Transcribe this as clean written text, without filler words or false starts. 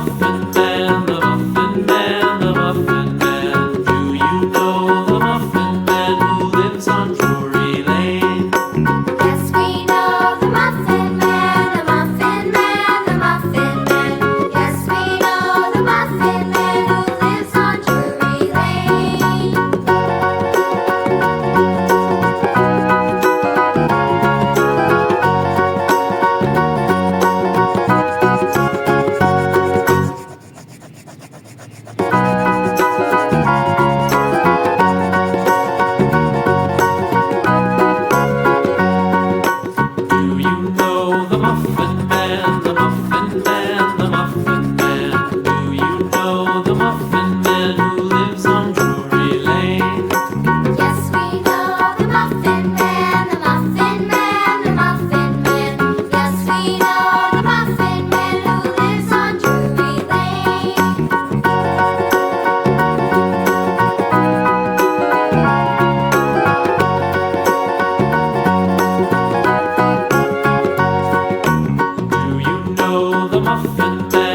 Muffin Man, the Muffin Man, the Muffin Man. Do you know the Muffin Man who lives on Drury Lane? Yes, we know the Muffin Man, the Muffin Man, the Muffin Man. Yes, we know the Muffin Man who lives on Drury Lane. Do you know the Muffin Man, the Muffin Man, the Muffin Man? Do you know the Muffin Man who lives on Drury Lane? Yes, we know the Muffin Man, the Muffin Man, the Muffin Man. Yes, we know the Muffin Man who lives on Drury Lane. Do you know the Muffin Man?